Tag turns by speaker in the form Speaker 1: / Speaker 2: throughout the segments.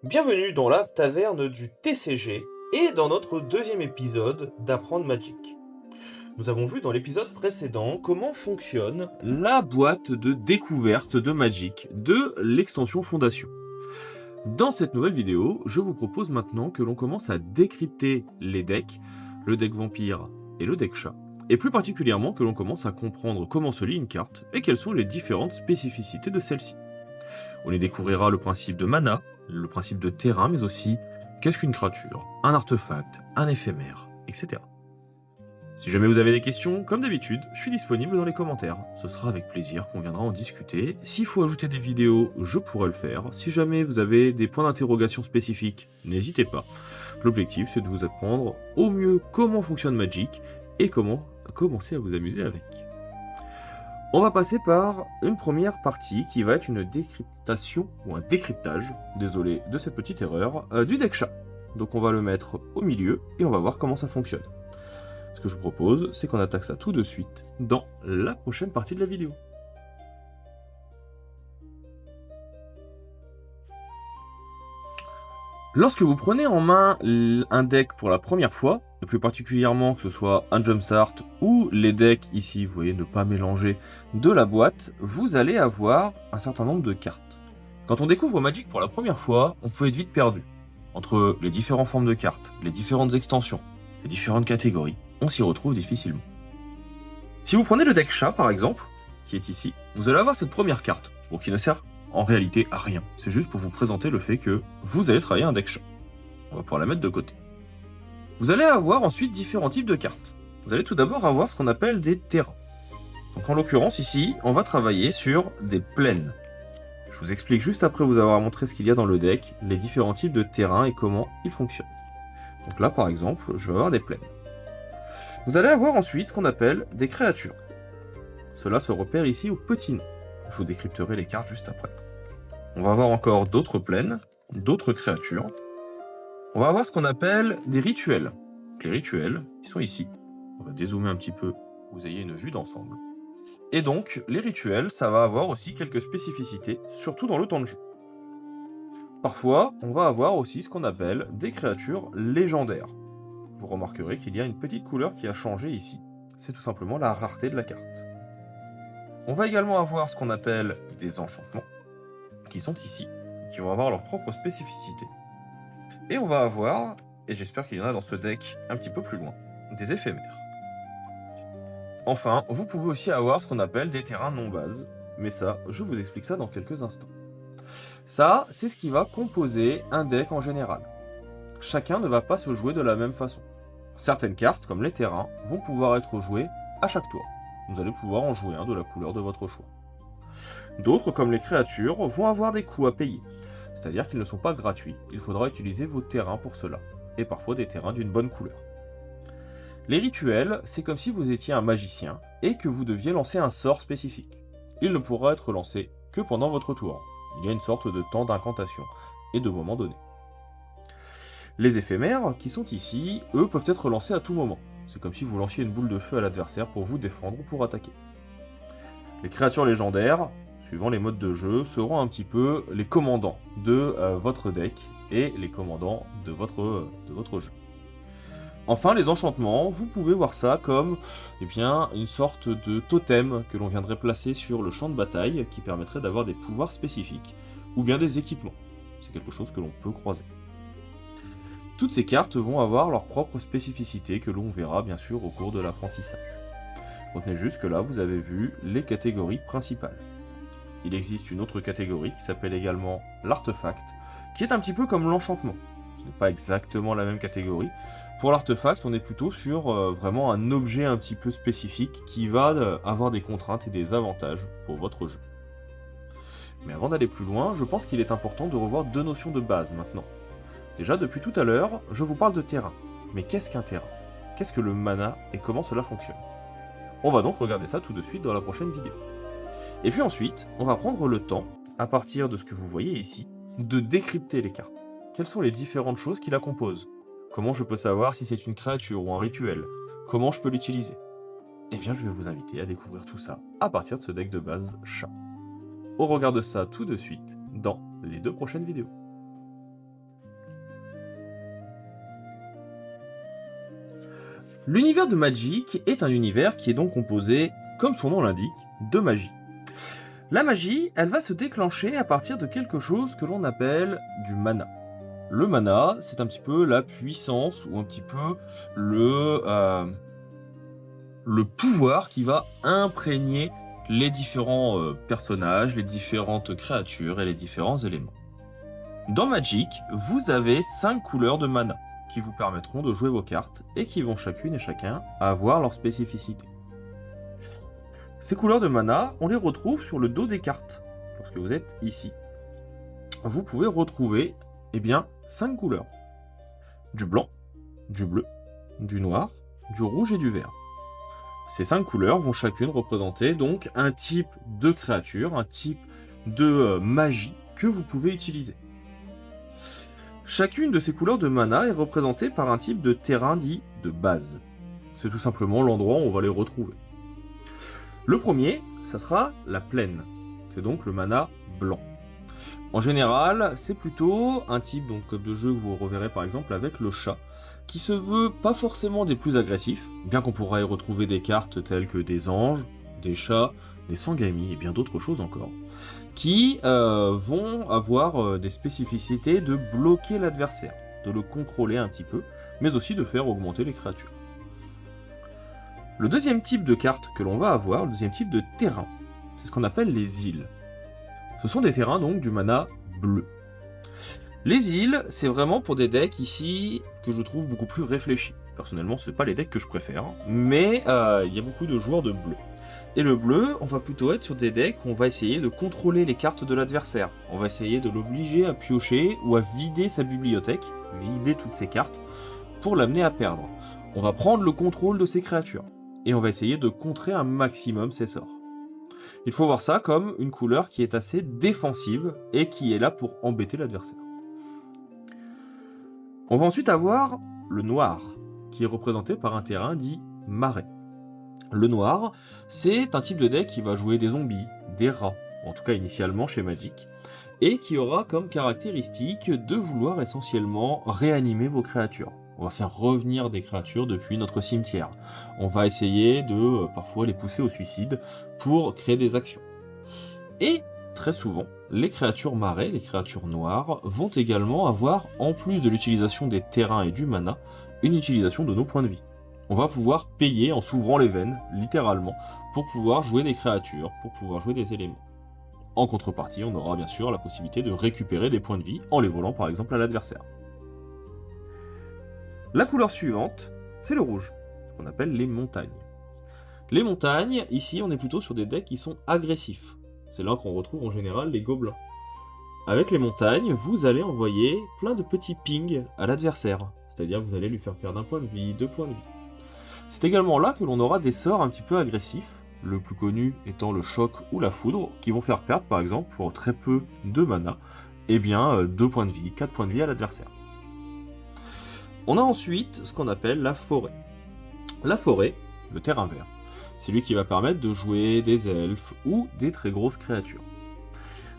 Speaker 1: Bienvenue dans la taverne du TCG et dans notre deuxième épisode d'Apprendre Magic. Nous avons vu dans l'épisode précédent comment fonctionne la boîte de découverte de Magic de l'extension Fondation. Dans cette nouvelle vidéo, je vous propose maintenant que l'on commence à décrypter les decks, le deck vampire et le deck chat, et plus particulièrement que l'on commence à comprendre comment se lit une carte et quelles sont les différentes spécificités de celle-ci. On y découvrira le principe de mana, le principe de terrain, mais aussi qu'est-ce qu'une créature, un artefact, un éphémère, etc. Si jamais vous avez des questions, comme d'habitude, je suis disponible dans les commentaires. Ce sera avec plaisir qu'on viendra en discuter. S'il faut ajouter des vidéos, je pourrai le faire. Si jamais vous avez des points d'interrogation spécifiques, n'hésitez pas. L'objectif, c'est de vous apprendre au mieux comment fonctionne Magic et comment commencer à vous amuser avec. On va passer par une première partie qui va être une décryptation, ou un décryptage, désolé de cette petite erreur, du deck chat. Donc on va le mettre au milieu et on va voir comment ça fonctionne. Ce que je vous propose, c'est qu'on attaque ça tout de suite dans la prochaine partie de la vidéo. Lorsque vous prenez en main un deck pour la première fois, et plus particulièrement que ce soit un Jumpstart ou les decks ici, vous voyez, ne pas mélanger de la boîte, vous allez avoir un certain nombre de cartes. Quand on découvre Magic pour la première fois, on peut être vite perdu. Entre les différentes formes de cartes, les différentes extensions, les différentes catégories, on s'y retrouve difficilement. Si vous prenez le deck chat par exemple, qui est ici, vous allez avoir cette première carte, qui ne sert en réalité à rien. C'est juste pour vous présenter le fait que vous allez travailler un deck chat. On va pouvoir la mettre de côté. Vous allez avoir ensuite différents types de cartes. Vous allez tout d'abord avoir ce qu'on appelle des terrains. Donc en l'occurrence ici, on va travailler sur des plaines. Je vous explique juste après vous avoir montré ce qu'il y a dans le deck, les différents types de terrains et comment ils fonctionnent. Donc là par exemple, je vais avoir des plaines. Vous allez avoir ensuite ce qu'on appelle des créatures. Cela se repère ici au petit nom. Je vous décrypterai les cartes juste après. On va avoir encore d'autres plaines, d'autres créatures. On va avoir ce qu'on appelle des rituels. Les rituels, ils sont ici. On va dézoomer un petit peu, pour que vous ayez une vue d'ensemble. Et donc, les rituels, ça va avoir aussi quelques spécificités, surtout dans le temps de jeu. Parfois, on va avoir aussi ce qu'on appelle des créatures légendaires. Vous remarquerez qu'il y a une petite couleur qui a changé ici. C'est tout simplement la rareté de la carte. On va également avoir ce qu'on appelle des enchantements, qui sont ici, qui vont avoir leur propre spécificité. Et on va avoir, et j'espère qu'il y en a dans ce deck un petit peu plus loin, des éphémères. Enfin, vous pouvez aussi avoir ce qu'on appelle des terrains non bases, mais ça, je vous explique ça dans quelques instants. Ça, c'est ce qui va composer un deck en général. Chacun ne va pas se jouer de la même façon. Certaines cartes, comme les terrains, vont pouvoir être jouées à chaque tour. Vous allez pouvoir en jouer un de la couleur de votre choix. D'autres, comme les créatures, vont avoir des coûts à payer. C'est-à-dire qu'ils ne sont pas gratuits, il faudra utiliser vos terrains pour cela, et parfois des terrains d'une bonne couleur. Les rituels, c'est comme si vous étiez un magicien, et que vous deviez lancer un sort spécifique. Il ne pourra être lancé que pendant votre tour. Il y a une sorte de temps d'incantation, et de moment donné. Les éphémères, qui sont ici, eux peuvent être lancés à tout moment. C'est comme si vous lanciez une boule de feu à l'adversaire pour vous défendre ou pour attaquer. Les créatures légendaires, suivant les modes de jeu, seront un petit peu les commandants de votre deck et les commandants de votre jeu. Enfin, les enchantements, vous pouvez voir ça comme une sorte de totem que l'on viendrait placer sur le champ de bataille qui permettrait d'avoir des pouvoirs spécifiques ou bien des équipements. C'est quelque chose que l'on peut croiser. Toutes ces cartes vont avoir leur propre spécificité que l'on verra bien sûr au cours de l'apprentissage. Retenez juste que là vous avez vu les catégories principales. Il existe une autre catégorie qui s'appelle également l'artefact, qui est un petit peu comme l'enchantement. Ce n'est pas exactement la même catégorie. Pour l'artefact, on est plutôt sur vraiment un objet un petit peu spécifique qui va avoir des contraintes et des avantages pour votre jeu. Mais avant d'aller plus loin, je pense qu'il est important de revoir deux notions de base maintenant. Déjà, depuis tout à l'heure, je vous parle de terrain. Mais qu'est-ce qu'un terrain? Qu'est-ce que le mana et comment cela fonctionne? On va donc regarder ça tout de suite dans la prochaine vidéo. Et puis ensuite, on va prendre le temps, à partir de ce que vous voyez ici, de décrypter les cartes. Quelles sont les différentes choses qui la composent? Comment je peux savoir si c'est une créature ou un rituel? Comment je peux l'utiliser? Eh bien, je vais vous inviter à découvrir tout ça à partir de ce deck de base chat. On regarde ça tout de suite dans les deux prochaines vidéos. L'univers de Magic est un univers qui est donc composé, comme son nom l'indique, de magie. La magie, elle va se déclencher à partir de quelque chose que l'on appelle du mana. Le mana, c'est un petit peu la puissance ou un petit peu le pouvoir qui va imprégner les différents personnages, les différentes créatures et les différents éléments. Dans Magic, vous avez 5 couleurs de mana qui vous permettront de jouer vos cartes et qui vont chacune et chacun avoir leur spécificité. Ces couleurs de mana, on les retrouve sur le dos des cartes. Lorsque vous êtes ici, vous pouvez retrouver 5 couleurs. Du blanc, du bleu, du noir, du rouge et du vert. Ces 5 couleurs vont chacune représenter donc un type de créature, un type de magie que vous pouvez utiliser. Chacune de ces couleurs de mana est représentée par un type de terrain dit de base. C'est tout simplement l'endroit où on va les retrouver. Le premier, ça sera la plaine. C'est donc le mana blanc. En général, c'est plutôt un type de jeu que vous reverrez par exemple avec le chat, qui se veut pas forcément des plus agressifs, bien qu'on pourra y retrouver des cartes telles que des anges, des chats, des sangami et bien d'autres choses encore, qui vont avoir des spécificités de bloquer l'adversaire, de le contrôler un petit peu, mais aussi de faire augmenter les créatures. Le deuxième type de carte que l'on va avoir, le deuxième type de terrain, c'est ce qu'on appelle les îles. Ce sont des terrains donc du mana bleu. Les îles, c'est vraiment pour des decks ici que je trouve beaucoup plus réfléchis. Personnellement, ce n'est pas les decks que je préfère, mais il y a beaucoup de joueurs de bleu. Et le bleu, on va plutôt être sur des decks où on va essayer de contrôler les cartes de l'adversaire. On va essayer de l'obliger à piocher ou à vider sa bibliothèque, vider toutes ses cartes, pour l'amener à perdre. On va prendre le contrôle de ses créatures. Et on va essayer de contrer un maximum ses sorts. Il faut voir ça comme une couleur qui est assez défensive et qui est là pour embêter l'adversaire. On va ensuite avoir le noir, qui est représenté par un terrain dit marais. Le noir, c'est un type de deck qui va jouer des zombies, des rats, en tout cas initialement chez Magic, et qui aura comme caractéristique de vouloir essentiellement réanimer vos créatures. On va faire revenir des créatures depuis notre cimetière. On va essayer de parfois les pousser au suicide pour créer des actions. Et très souvent, les créatures marais, les créatures noires, vont également avoir, en plus de l'utilisation des terrains et du mana, une utilisation de nos points de vie. On va pouvoir payer en s'ouvrant les veines, littéralement, pour pouvoir jouer des créatures, pour pouvoir jouer des éléments. En contrepartie, on aura bien sûr la possibilité de récupérer des points de vie en les volant par exemple à l'adversaire. La couleur suivante, c'est le rouge, ce qu'on appelle les montagnes. Les montagnes, ici on est plutôt sur des decks qui sont agressifs. C'est là qu'on retrouve en général les gobelins. Avec les montagnes, vous allez envoyer plein de petits pings à l'adversaire. C'est-à-dire que vous allez lui faire perdre un point de vie, 2 points de vie. C'est également là que l'on aura des sorts un petit peu agressifs, le plus connu étant le choc ou la foudre, qui vont faire perdre par exemple pour très peu de mana, 2 points de vie, 4 points de vie à l'adversaire. On a ensuite ce qu'on appelle la forêt. La forêt, le terrain vert, c'est lui qui va permettre de jouer des elfes ou des très grosses créatures.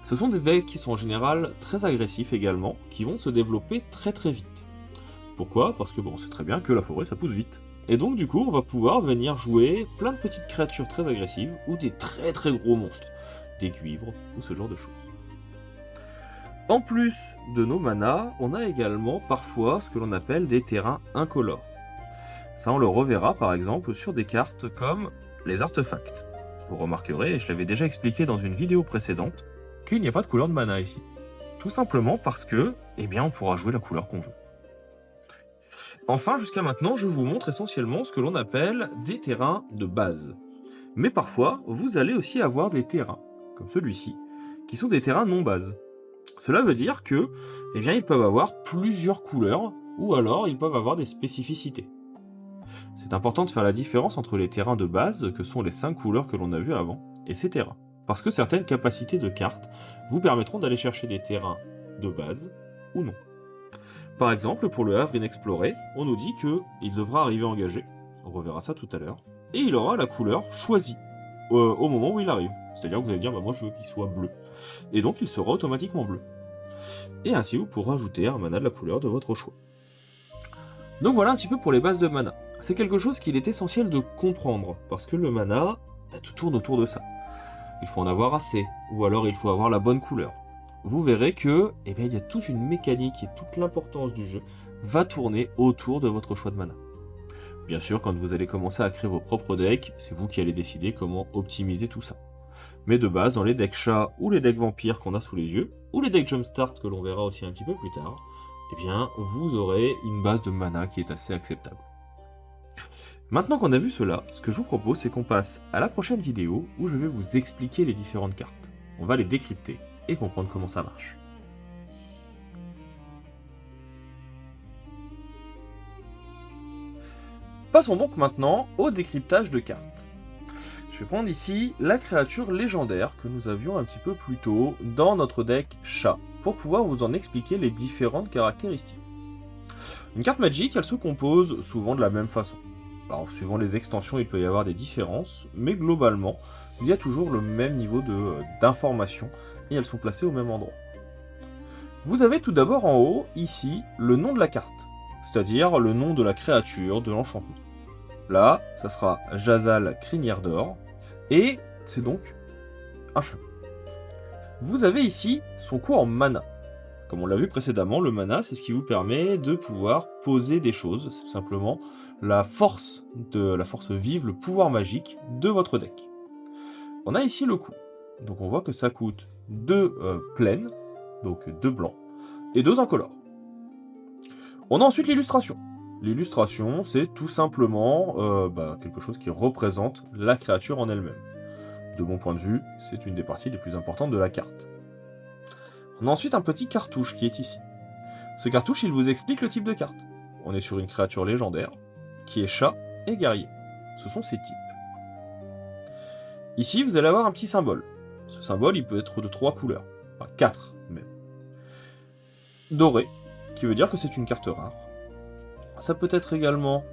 Speaker 1: Ce sont des decks qui sont en général très agressifs également, qui vont se développer très très vite. Pourquoi ? Parce que on sait très bien que la forêt ça pousse vite. Et donc du coup on va pouvoir venir jouer plein de petites créatures très agressives ou des très très gros monstres, des cuivres ou ce genre de choses. En plus de nos manas, on a également parfois ce que l'on appelle des terrains incolores. Ça on le reverra par exemple sur des cartes comme les artefacts. Vous remarquerez, et je l'avais déjà expliqué dans une vidéo précédente, qu'il n'y a pas de couleur de mana ici. Tout simplement parce que, on pourra jouer la couleur qu'on veut. Enfin, jusqu'à maintenant, je vous montre essentiellement ce que l'on appelle des terrains de base. Mais parfois, vous allez aussi avoir des terrains, comme celui-ci, qui sont des terrains non base. Cela veut dire que, ils peuvent avoir plusieurs couleurs, ou alors ils peuvent avoir des spécificités. C'est important de faire la différence entre les terrains de base, que sont les 5 couleurs que l'on a vues avant, et ces terrains. Parce que certaines capacités de cartes vous permettront d'aller chercher des terrains de base, ou non. Par exemple, pour le Havre inexploré, on nous dit qu'il devra arriver engagé, on reverra ça tout à l'heure, et il aura la couleur choisie au moment où il arrive. C'est-à-dire que vous allez dire, moi je veux qu'il soit bleu. Et donc il sera automatiquement bleu. Et ainsi vous pourrez ajouter un mana de la couleur de votre choix. Donc voilà un petit peu pour les bases de mana. c'est quelque chose qu'il est essentiel de comprendre, parce que le mana, tout tourne autour de ça. Il faut en avoir assez, ou alors il faut avoir la bonne couleur. Vous verrez que, il y a toute une mécanique et toute l'importance du jeu va tourner autour de votre choix de mana. Bien sûr, quand vous allez commencer à créer vos propres decks, c'est vous qui allez décider comment optimiser tout ça. Mais de base, dans les decks chats ou les decks vampires qu'on a sous les yeux, ou les decks jumpstart que l'on verra aussi un petit peu plus tard, vous aurez une base de mana qui est assez acceptable. Maintenant qu'on a vu cela, ce que je vous propose, c'est qu'on passe à la prochaine vidéo où je vais vous expliquer les différentes cartes. On va les décrypter et comprendre comment ça marche. Passons donc maintenant au décryptage de cartes. Je vais prendre ici la créature légendaire que nous avions un petit peu plus tôt dans notre deck chat, pour pouvoir vous en expliquer les différentes caractéristiques. Une carte magique, elle se compose souvent de la même façon. Alors, suivant les extensions, il peut y avoir des différences, mais globalement, il y a toujours le même niveau d'information et elles sont placées au même endroit. Vous avez tout d'abord en haut, ici, le nom de la carte, c'est-à-dire le nom de la créature, de l'enchantement. Là, ça sera Jazal Crinière d'Or, et c'est donc un chat. Vous avez ici son coût en mana. Comme on l'a vu précédemment, le mana, c'est ce qui vous permet de pouvoir poser des choses. C'est tout simplement la force vive, le pouvoir magique de votre deck. On a ici le coût. Donc on voit que ça coûte 2 plaines, donc 2 blancs, et 2 incolores. On a ensuite l'illustration. L'illustration, c'est tout simplement quelque chose qui représente la créature en elle-même. De mon point de vue, c'est une des parties les plus importantes de la carte. On a ensuite un petit cartouche qui est ici. Ce cartouche, il vous explique le type de carte. On est sur une créature légendaire, qui est chat et guerrier. Ce sont ces types. Ici, vous allez avoir un petit symbole. Ce symbole, il peut être de 3 couleurs. Enfin, 4 même. Doré, qui veut dire que c'est une carte rare. Ça peut être également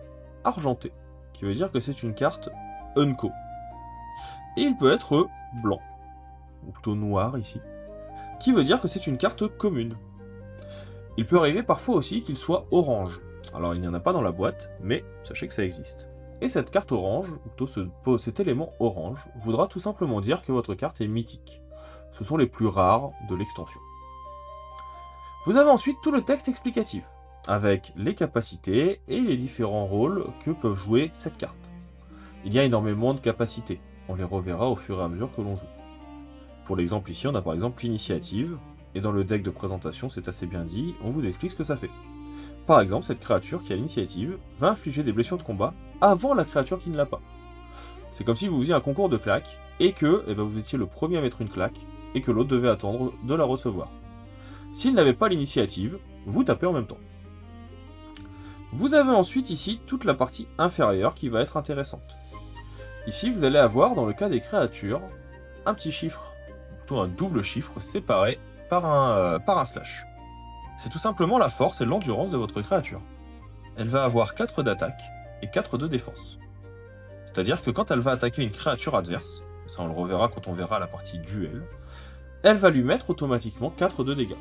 Speaker 1: argenté, qui veut dire que c'est une carte unco. Et il peut être blanc, ou plutôt noir ici, qui veut dire que c'est une carte commune. Il peut arriver parfois aussi qu'il soit orange. Alors il n'y en a pas dans la boîte, mais sachez que ça existe. Et cette carte orange, ou plutôt cet élément orange, voudra tout simplement dire que votre carte est mythique. Ce sont les plus rares de l'extension. Vous avez ensuite tout le texte explicatif, avec les capacités et les différents rôles que peuvent jouer cette carte. Il y a énormément de capacités, on les reverra au fur et à mesure que l'on joue. Pour l'exemple ici, on a par exemple l'initiative, et dans le deck de présentation, c'est assez bien dit, on vous explique ce que ça fait. Par exemple, cette créature qui a l'initiative va infliger des blessures de combat avant la créature qui ne l'a pas. C'est comme si vous faisiez un concours de claques, et que vous étiez le premier à mettre une claque, et que l'autre devait attendre de la recevoir. S'il n'avait pas l'initiative, vous tapez en même temps. Vous avez ensuite ici toute la partie inférieure qui va être intéressante. Ici, vous allez avoir, dans le cas des créatures, un petit chiffre, plutôt un double chiffre séparé par un slash. C'est tout simplement la force et l'endurance de votre créature. Elle va avoir 4 d'attaque et 4 de défense. C'est-à-dire que quand elle va attaquer une créature adverse, ça on le reverra quand on verra la partie duel, elle va lui mettre automatiquement 4 de dégâts,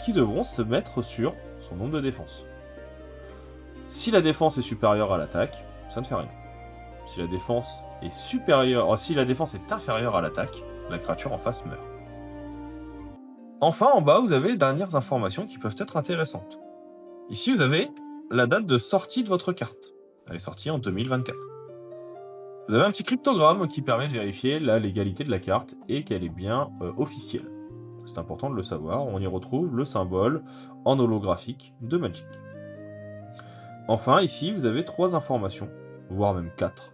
Speaker 1: qui devront se mettre sur son nombre de défense. Si la défense est supérieure à l'attaque, ça ne fait rien. Si la défense est inférieure à l'attaque, la créature en face meurt. Enfin, en bas, vous avez les dernières informations qui peuvent être intéressantes. Ici, vous avez la date de sortie de votre carte. Elle est sortie en 2024. Vous avez un petit cryptogramme qui permet de vérifier la légalité de la carte et qu'elle est bien officielle. C'est important de le savoir, on y retrouve le symbole en holographique de Magic. Enfin, ici, vous avez 3 informations, voire même 4.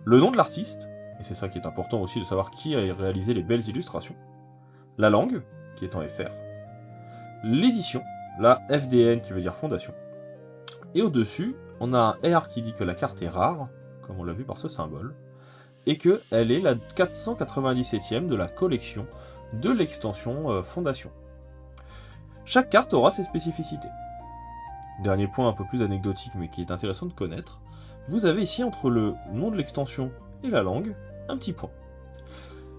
Speaker 1: Le nom de l'artiste, et c'est ça qui est important aussi de savoir qui a réalisé les belles illustrations. La langue, qui est en FR. L'édition, la FDN qui veut dire fondation. Et au-dessus, on a un R qui dit que la carte est rare, comme on l'a vu par ce symbole, et qu'elle est la 497e de la collection de l'extension Fondation. Chaque carte aura ses spécificités. Dernier point un peu plus anecdotique mais qui est intéressant de connaître, vous avez ici entre le nom de l'extension et la langue, un petit point.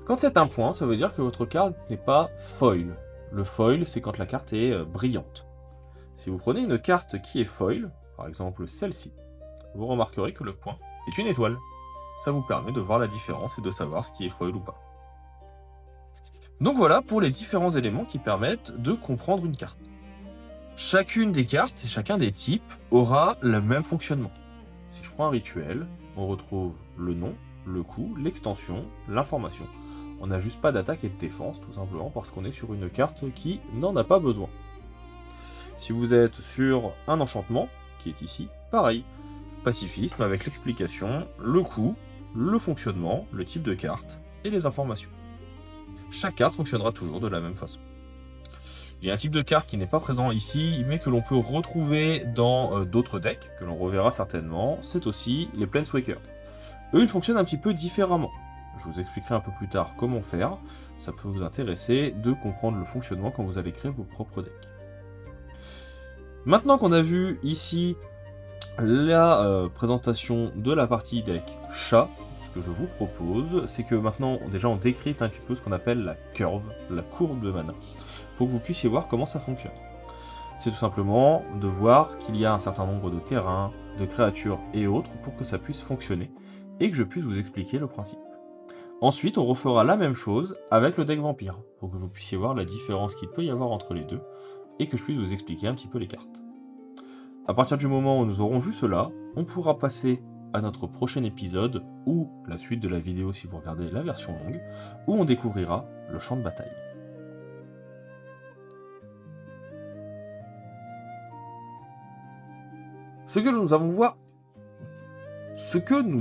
Speaker 1: Quand c'est un point, ça veut dire que votre carte n'est pas foil. Le foil, c'est quand la carte est brillante. Si vous prenez une carte qui est foil, par exemple celle-ci, vous remarquerez que le point est une étoile. Ça vous permet de voir la différence et de savoir ce qui est foil ou pas. Donc voilà pour les différents éléments qui permettent de comprendre une carte. Chacune des cartes et chacun des types aura le même fonctionnement. Si je prends un rituel, on retrouve le nom, le coup, l'extension, l'information. On n'a juste pas d'attaque et de défense, tout simplement parce qu'on est sur une carte qui n'en a pas besoin. Si vous êtes sur un enchantement, qui est ici, pareil. Pacifisme avec l'explication, le coup, le fonctionnement, le type de carte et les informations. Chaque carte fonctionnera toujours de la même façon. Il y a un type de carte qui n'est pas présent ici, mais que l'on peut retrouver dans d'autres decks, que l'on reverra certainement, c'est aussi les Planeswalkers. Eux, ils fonctionnent un petit peu différemment. Je vous expliquerai un peu plus tard comment faire, ça peut vous intéresser de comprendre le fonctionnement quand vous allez créer vos propres decks. Maintenant qu'on a vu ici la présentation de la partie deck chat, ce que je vous propose, c'est que maintenant, déjà, on décrypte un petit peu ce qu'on appelle la curve, la courbe de mana, pour que vous puissiez voir comment ça fonctionne. C'est tout simplement de voir qu'il y a un certain nombre de terrains, de créatures et autres pour que ça puisse fonctionner, et que je puisse vous expliquer le principe. Ensuite, on refera la même chose avec le deck vampire, pour que vous puissiez voir la différence qu'il peut y avoir entre les deux, et que je puisse vous expliquer un petit peu les cartes. À partir du moment où nous aurons vu cela, on pourra passer à notre prochain épisode, ou la suite de la vidéo si vous regardez la version longue, où on découvrira le champ de bataille. Ce que nous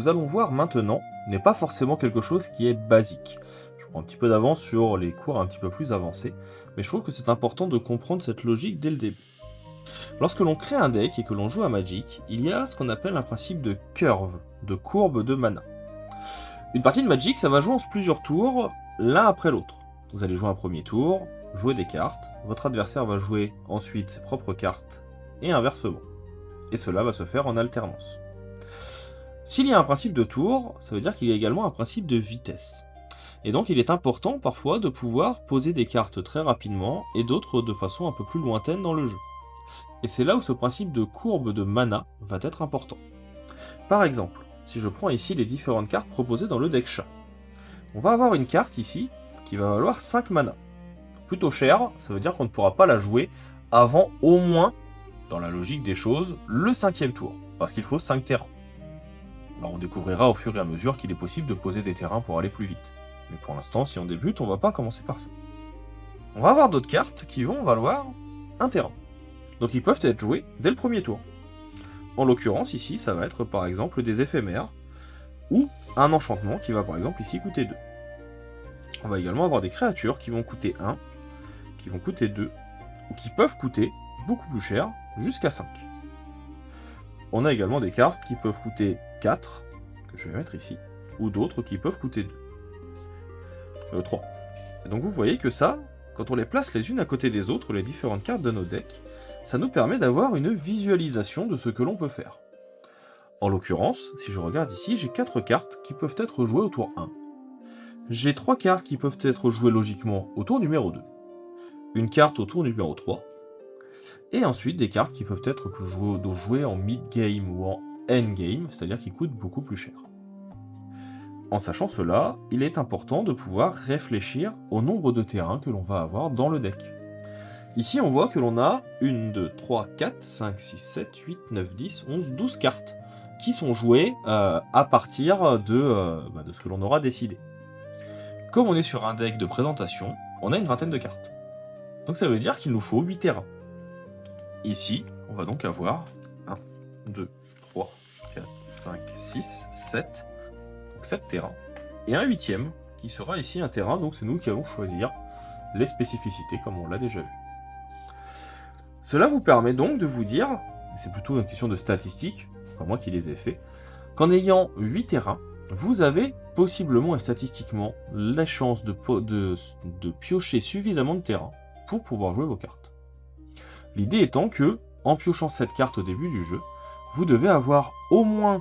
Speaker 1: allons voir maintenant n'est pas forcément quelque chose qui est basique. Je prends un petit peu d'avance sur les cours un petit peu plus avancés, mais je trouve que c'est important de comprendre cette logique dès le début. Lorsque l'on crée un deck et que l'on joue à Magic, il y a ce qu'on appelle un principe de curve, de courbe de mana. Une partie de Magic, ça va jouer en plusieurs tours, l'un après l'autre. Vous allez jouer un premier tour, jouer des cartes, votre adversaire va jouer ensuite ses propres cartes, et inversement. Et cela va se faire en alternance. S'il y a un principe de tour, ça veut dire qu'il y a également un principe de vitesse. Et donc il est important parfois de pouvoir poser des cartes très rapidement, et d'autres de façon un peu plus lointaine dans le jeu. Et c'est là où ce principe de courbe de mana va être important. Par exemple, si je prends ici les différentes cartes proposées dans le deck chat, on va avoir une carte ici qui va valoir 5 mana. Plutôt cher, ça veut dire qu'on ne pourra pas la jouer avant au moins, dans la logique des choses, le 5e tour, parce qu'il faut 5 terrains. Alors on découvrira au fur et à mesure qu'il est possible de poser des terrains pour aller plus vite. Mais pour l'instant, si on débute, on va pas commencer par ça. On va avoir d'autres cartes qui vont valoir un terrain. Donc ils peuvent être joués dès le premier tour. En l'occurrence, ici, ça va être par exemple des éphémères, ou un enchantement qui va par exemple ici coûter 2. On va également avoir des créatures qui vont coûter 1, qui vont coûter 2, ou qui peuvent coûter beaucoup plus cher, jusqu'à 5. On a également des cartes qui peuvent coûter 4, que je vais mettre ici, ou d'autres qui peuvent coûter 3. Et donc vous voyez que ça, quand on les place les unes à côté des autres, les différentes cartes de nos decks, ça nous permet d'avoir une visualisation de ce que l'on peut faire. En l'occurrence, si je regarde ici, j'ai 4 cartes qui peuvent être jouées au tour 1. J'ai 3 cartes qui peuvent être jouées logiquement au tour numéro 2. Une carte au tour numéro 3. Et ensuite des cartes qui peuvent être jouées en mid-game ou en end-game, c'est-à-dire qui coûtent beaucoup plus cher. En sachant cela, il est important de pouvoir réfléchir au nombre de terrains que l'on va avoir dans le deck. Ici, on voit que l'on a 1, 2, 3, 4, 5, 6, 7, 8, 9, 10, 11, 12 cartes qui sont jouées à partir de ce que l'on aura décidé. Comme on est sur un deck de présentation, on a une vingtaine de cartes. Donc ça veut dire qu'il nous faut 8 terrains. Ici, on va donc avoir 1, 2, 3, 4, 5, 6, 7, donc 7 terrains. Et un 8e, qui sera ici un terrain, donc c'est nous qui allons choisir les spécificités comme on l'a déjà vu. Cela vous permet donc de vous dire, c'est plutôt une question de statistiques, pas moi qui les ai fait, qu'en ayant 8 terrains, vous avez possiblement et statistiquement la chance de piocher suffisamment de terrains pour pouvoir jouer vos cartes. L'idée étant que, en piochant cette carte au début du jeu, vous devez avoir au moins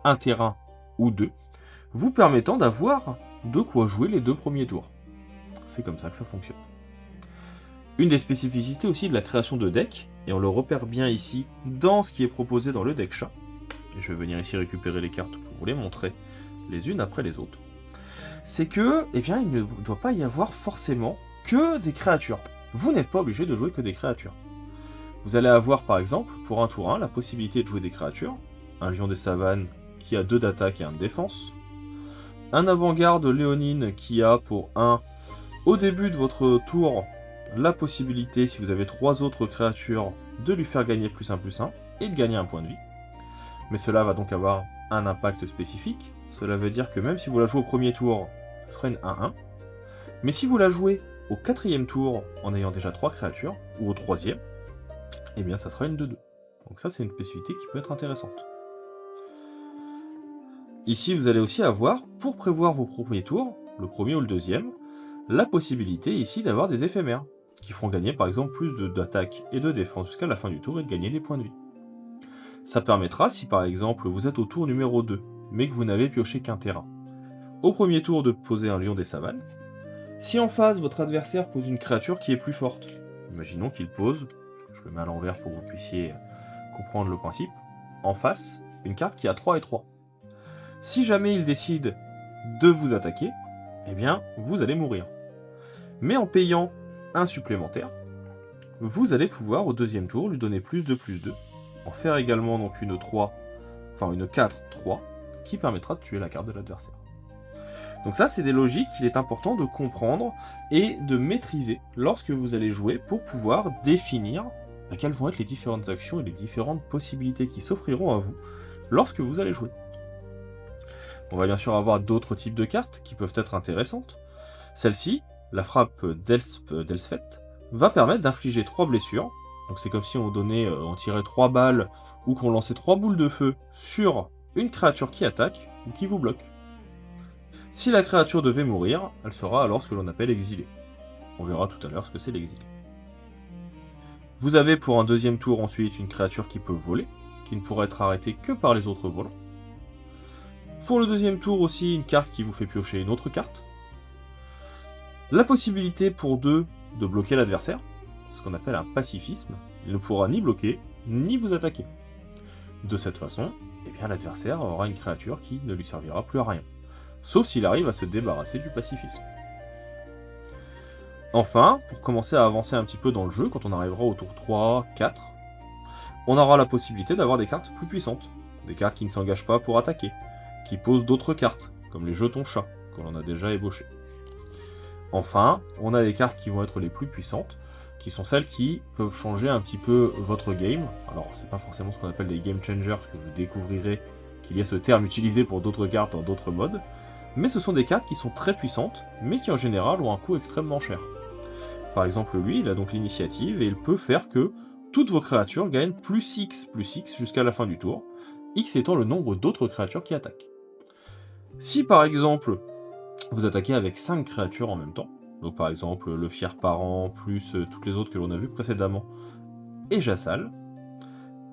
Speaker 1: un terrain ou 2, vous permettant d'avoir de quoi jouer les 2 premiers tours. C'est comme ça que ça fonctionne. Une des spécificités aussi de la création de deck, et on le repère bien ici dans ce qui est proposé dans le deck chat, et je vais venir ici récupérer les cartes pour vous les montrer les unes après les autres, c'est que, eh bien, il ne doit pas y avoir forcément que des créatures. Vous n'êtes pas obligé de jouer que des créatures. Vous allez avoir par exemple, pour un tour 1, la possibilité de jouer des créatures, un lion des savanes qui a 2 d'attaque et 1 de défense, un avant-garde léonine qui a pour 1, au début de votre tour, la possibilité, si vous avez 3 autres créatures, de lui faire gagner +1/+1 et de gagner un point de vie. Mais cela va donc avoir un impact spécifique. Cela veut dire que même si vous la jouez au premier tour, ce sera une 1-1. Mais si vous la jouez au 4e tour en ayant déjà 3 créatures, ou au 3e, eh bien ça sera une 2-2. Donc ça c'est une spécificité qui peut être intéressante. Ici vous allez aussi avoir, pour prévoir vos premiers tours, le premier ou le deuxième, la possibilité ici d'avoir des éphémères, qui feront gagner par exemple plus d'attaque et de défense jusqu'à la fin du tour et de gagner des points de vie. Ça permettra, si par exemple vous êtes au tour numéro 2, mais que vous n'avez pioché qu'un terrain, au premier tour de poser un lion des savanes. Si en face votre adversaire pose une créature qui est plus forte, imaginons qu'il pose, je le mets à l'envers pour que vous puissiez comprendre le principe, en face, une carte qui a 3 et 3. Si jamais il décide de vous attaquer, eh bien vous allez mourir. Mais en payant un supplémentaire, vous allez pouvoir au deuxième tour lui donner +2/+2, en faire également donc une 3, enfin une 4/3, qui permettra de tuer la carte de l'adversaire. Donc ça, c'est des logiques qu'il est important de comprendre et de maîtriser lorsque vous allez jouer pour pouvoir définir quelles vont être les différentes actions et les différentes possibilités qui s'offriront à vous lorsque vous allez jouer. On va bien sûr avoir d'autres types de cartes qui peuvent être intéressantes. Celle-ci, la frappe d'Elsfett, va permettre d'infliger 3 blessures. Donc c'est comme si on tirait 3 balles ou qu'on lançait 3 boules de feu sur une créature qui attaque ou qui vous bloque. Si la créature devait mourir, elle sera alors ce que l'on appelle exilée. On verra tout à l'heure ce que c'est l'exil. Vous avez pour un deuxième tour ensuite une créature qui peut voler, qui ne pourra être arrêtée que par les autres volants. Pour le deuxième tour aussi, une carte qui vous fait piocher une autre carte. La possibilité pour 2 de bloquer l'adversaire, ce qu'on appelle un pacifisme. Il ne pourra ni bloquer, ni vous attaquer. De cette façon, eh bien l'adversaire aura une créature qui ne lui servira plus à rien. Sauf s'il arrive à se débarrasser du pacifisme. Enfin, pour commencer à avancer un petit peu dans le jeu, quand on arrivera au tour 3, 4, on aura la possibilité d'avoir des cartes plus puissantes. Des cartes qui ne s'engagent pas pour attaquer, qui posent d'autres cartes, comme les jetons chats, que l'on a déjà ébauchés. Enfin, on a des cartes qui vont être les plus puissantes, qui sont celles qui peuvent changer un petit peu votre game. Alors, c'est pas forcément ce qu'on appelle des game changers, parce que vous découvrirez qu'il y a ce terme utilisé pour d'autres cartes dans d'autres modes, mais ce sont des cartes qui sont très puissantes, mais qui en général ont un coût extrêmement cher. Par exemple, lui, il a donc l'initiative, et il peut faire que toutes vos créatures gagnent +X jusqu'à la fin du tour, X étant le nombre d'autres créatures qui attaquent. Si par exemple, vous attaquez avec 5 créatures en même temps, donc par exemple le fier parent, plus toutes les autres que l'on a vues précédemment, et Jassal,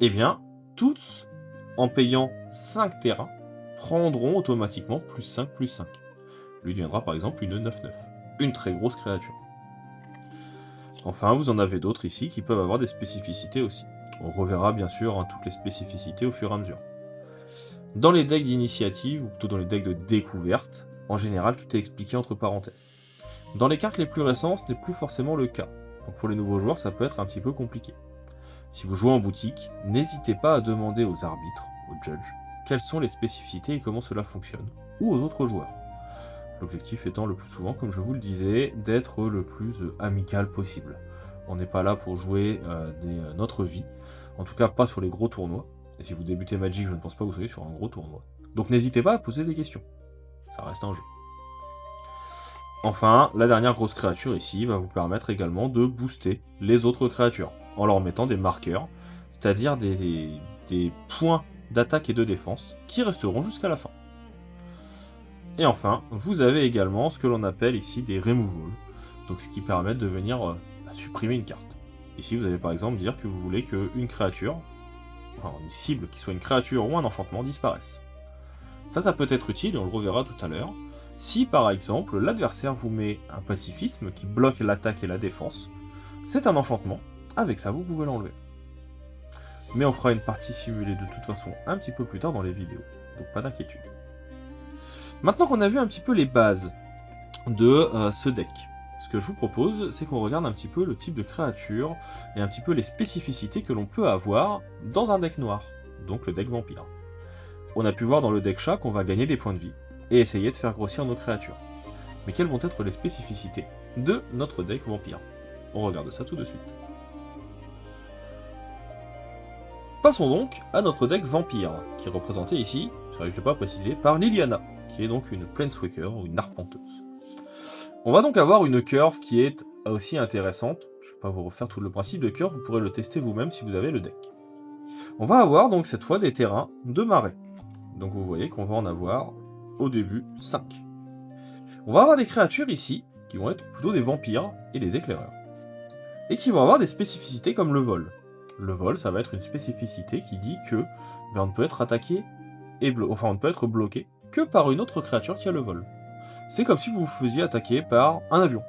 Speaker 1: eh bien, tous, en payant 5 terrains, prendront automatiquement +5/+5. Lui deviendra par exemple une 9/9, une très grosse créature. Enfin, vous en avez d'autres ici qui peuvent avoir des spécificités aussi. On reverra bien sûr toutes les spécificités au fur et à mesure. Dans les decks d'initiative, ou plutôt dans les decks de découverte, en général tout est expliqué entre parenthèses. Dans les cartes les plus récentes, ce n'est plus forcément le cas. Donc pour les nouveaux joueurs, ça peut être un petit peu compliqué. Si vous jouez en boutique, n'hésitez pas à demander aux arbitres, aux judges, quelles sont les spécificités et comment cela fonctionne, ou aux autres joueurs. L'objectif étant le plus souvent, comme je vous le disais, d'être le plus amical possible. On n'est pas là pour jouer notre vie, en tout cas pas sur les gros tournois. Et si vous débutez Magic, je ne pense pas que vous soyez sur un gros tournoi. Donc n'hésitez pas à poser des questions, ça reste un jeu. Enfin, la dernière grosse créature ici va vous permettre également de booster les autres créatures, en leur mettant des marqueurs, c'est-à-dire des points d'attaque et de défense, qui resteront jusqu'à la fin. Et enfin, vous avez également ce que l'on appelle ici des removals, donc ce qui permet de venir supprimer une carte. Ici, vous allez par exemple dire que vous voulez qu'une créature, enfin une cible qui soit une créature ou un enchantement, disparaisse. Ça peut être utile, et on le reverra tout à l'heure, si par exemple l'adversaire vous met un pacifisme qui bloque l'attaque et la défense, c'est un enchantement, avec ça vous pouvez l'enlever. mais on fera une partie simulée de toute façon un petit peu plus tard dans les vidéos, donc pas d'inquiétude. Maintenant qu'on a vu un petit peu les bases de ce deck, ce que je vous propose, c'est qu'on regarde un petit peu le type de créature et un petit peu les spécificités que l'on peut avoir dans un deck noir, donc le deck vampire. On a pu voir dans le deck chat qu'on va gagner des points de vie et essayer de faire grossir nos créatures. Mais quelles vont être les spécificités de notre deck vampire? On regarde ça tout de suite. Passons donc à notre deck vampire, qui est représenté ici, je ne l'ai pas précisé, par Liliana, qui est donc une Planeswalker ou une arpenteuse. On va donc avoir une curve qui est aussi intéressante. Je ne vais pas vous refaire tout le principe de curve, vous pourrez le tester vous-même si vous avez le deck. On va avoir donc cette fois des terrains de marais. Donc vous voyez qu'on va en avoir au début 5. On va avoir des créatures ici qui vont être plutôt des vampires et des éclaireurs. Et qui vont avoir des spécificités comme le vol. Le vol, ça va être une spécificité qui dit que on ne peut être attaqué et on ne peut être bloqué que par une autre créature qui a le vol. C'est comme si vous vous faisiez attaquer par un avion.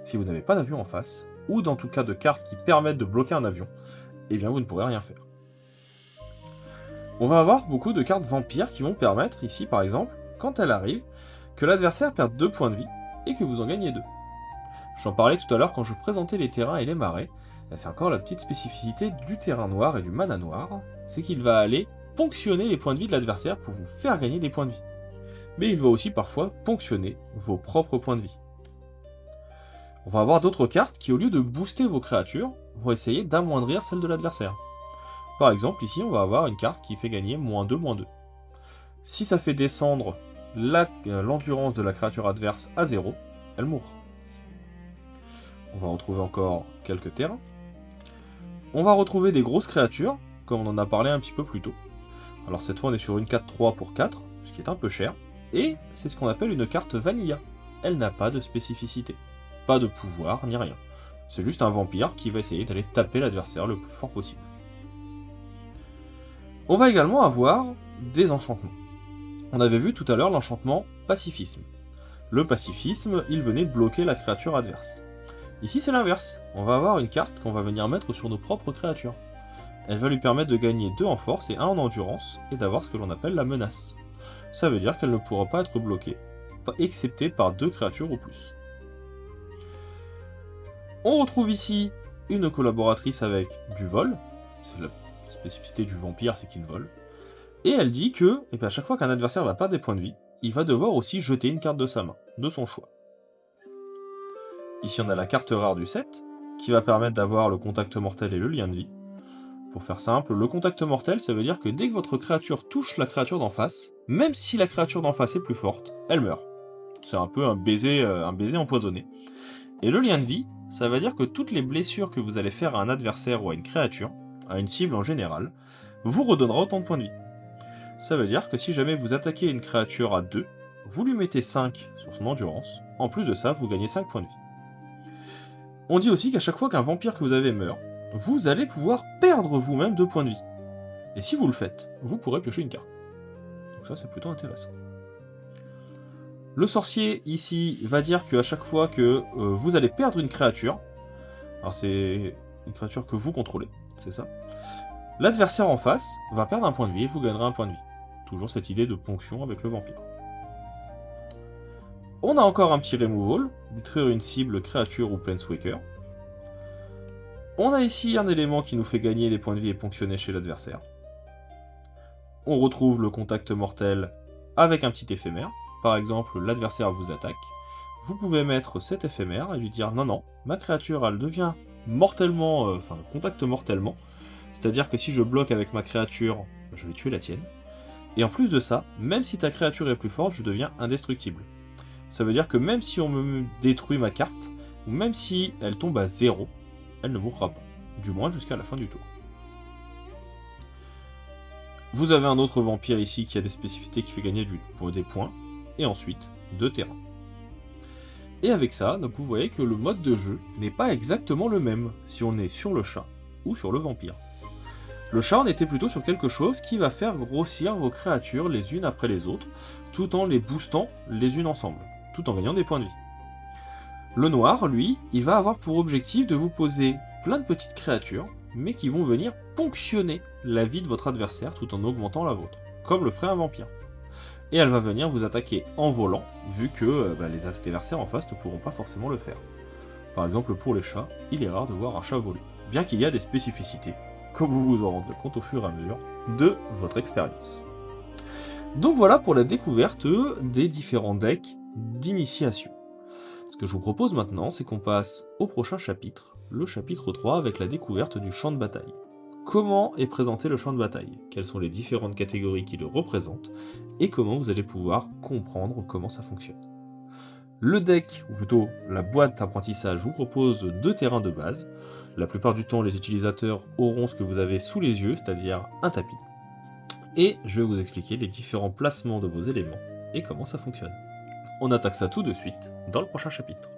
Speaker 1: Si vous n'avez pas d'avion en face, ou dans tout cas de cartes qui permettent de bloquer un avion, eh bien vous ne pourrez rien faire. On va avoir beaucoup de cartes vampires qui vont permettre, ici par exemple, quand elle arrive, que l'adversaire perde 2 points de vie et que vous en gagnez 2. J'en parlais tout à l'heure quand je vous présentais les terrains et les marais, c'est encore la petite spécificité du terrain noir et du mana noir, c'est qu'il va aller ponctionner les points de vie de l'adversaire pour vous faire gagner des points de vie. Mais il va aussi parfois ponctionner vos propres points de vie. On va avoir d'autres cartes qui, au lieu de booster vos créatures, vont essayer d'amoindrir celles de l'adversaire. Par exemple, ici, on va avoir une carte qui fait gagner -2, -2. Si ça fait descendre l'endurance de la créature adverse à 0, elle mourra. On va retrouver encore quelques terrains. On va retrouver des grosses créatures, comme on en a parlé un petit peu plus tôt. Alors cette fois, on est sur une 4-3 pour 4, ce qui est un peu cher. Et c'est ce qu'on appelle une carte vanilla. Elle n'a pas de spécificité, pas de pouvoir, ni rien. C'est juste un vampire qui va essayer d'aller taper l'adversaire le plus fort possible. On va également avoir des enchantements. On avait vu tout à l'heure l'enchantement pacifisme. Le pacifisme, il venait bloquer la créature adverse. Ici c'est l'inverse, on va avoir une carte qu'on va venir mettre sur nos propres créatures. Elle va lui permettre de gagner 2 en force et 1 en endurance, et d'avoir ce que l'on appelle la menace. Ça veut dire qu'elle ne pourra pas être bloquée, excepté par 2 créatures ou plus. On retrouve ici une collaboratrice avec du vol, c'est la spécificité du vampire, c'est qu'il vole, et elle dit que à chaque fois qu'un adversaire va perdre des points de vie, il va devoir aussi jeter une carte de sa main, de son choix. Ici on a la carte rare du set, qui va permettre d'avoir le contact mortel et le lien de vie. Pour faire simple, le contact mortel, ça veut dire que dès que votre créature touche la créature d'en face, même si la créature d'en face est plus forte, elle meurt. C'est un peu un baiser empoisonné. Et le lien de vie, ça veut dire que toutes les blessures que vous allez faire à un adversaire ou à une créature, à une cible en général, vous redonnera autant de points de vie. Ça veut dire que si jamais vous attaquez une créature à 2, vous lui mettez 5 sur son endurance, en plus de ça, vous gagnez 5 points de vie. On dit aussi qu'à chaque fois qu'un vampire que vous avez meurt, vous allez pouvoir perdre vous-même 2 points de vie. Et si vous le faites, vous pourrez piocher une carte. Donc ça, c'est plutôt intéressant. Le sorcier, ici, va dire qu'à chaque fois que vous allez perdre une créature, alors c'est une créature que vous contrôlez, c'est ça, l'adversaire en face va perdre un point de vie et vous gagnerez un point de vie. Toujours cette idée de ponction avec le vampire. On a encore un petit removal, détruire une cible, créature ou planeswalker. On a ici un élément qui nous fait gagner des points de vie et ponctionner chez l'adversaire. On retrouve le contact mortel avec un petit éphémère. Par exemple, l'adversaire vous attaque. Vous pouvez mettre cet éphémère et lui dire non, non, ma créature elle devient mortellement, contact mortellement. C'est-à-dire que si je bloque avec ma créature, je vais tuer la tienne. Et en plus de ça, même si ta créature est plus forte, je deviens indestructible. Ça veut dire que même si on me détruit ma carte, ou même si elle tombe à 0, elle ne mourra pas, du moins jusqu'à la fin du tour. Vous avez un autre vampire ici qui a des spécificités qui fait gagner des points, et ensuite 2 terrains. Et avec ça, donc vous voyez que le mode de jeu n'est pas exactement le même si on est sur le chat ou sur le vampire. Le chat, on était plutôt sur quelque chose qui va faire grossir vos créatures les unes après les autres, tout en les boostant les unes ensemble, tout en gagnant des points de vie. Le noir, lui, il va avoir pour objectif de vous poser plein de petites créatures mais qui vont venir ponctionner la vie de votre adversaire tout en augmentant la vôtre, comme le ferait un vampire. Et elle va venir vous attaquer en volant, vu que les adversaires en face ne pourront pas forcément le faire. Par exemple, pour les chats, il est rare de voir un chat voler, bien qu'il y a des spécificités, comme vous vous en rendrez compte au fur et à mesure de votre expérience. Donc voilà pour la découverte des différents decks d'initiation. Ce que je vous propose maintenant, c'est qu'on passe au prochain chapitre, le chapitre 3 avec la découverte du champ de bataille. Comment est présenté le champ de bataille? Quelles sont les différentes catégories qui le représentent? Et comment vous allez pouvoir comprendre comment ça fonctionne. Le deck, ou plutôt la boîte d'apprentissage, vous propose 2 terrains de base. La plupart du temps, les utilisateurs auront ce que vous avez sous les yeux, c'est-à-dire un tapis. Et je vais vous expliquer les différents placements de vos éléments et comment ça fonctionne. On attaque ça tout de suite dans le prochain chapitre.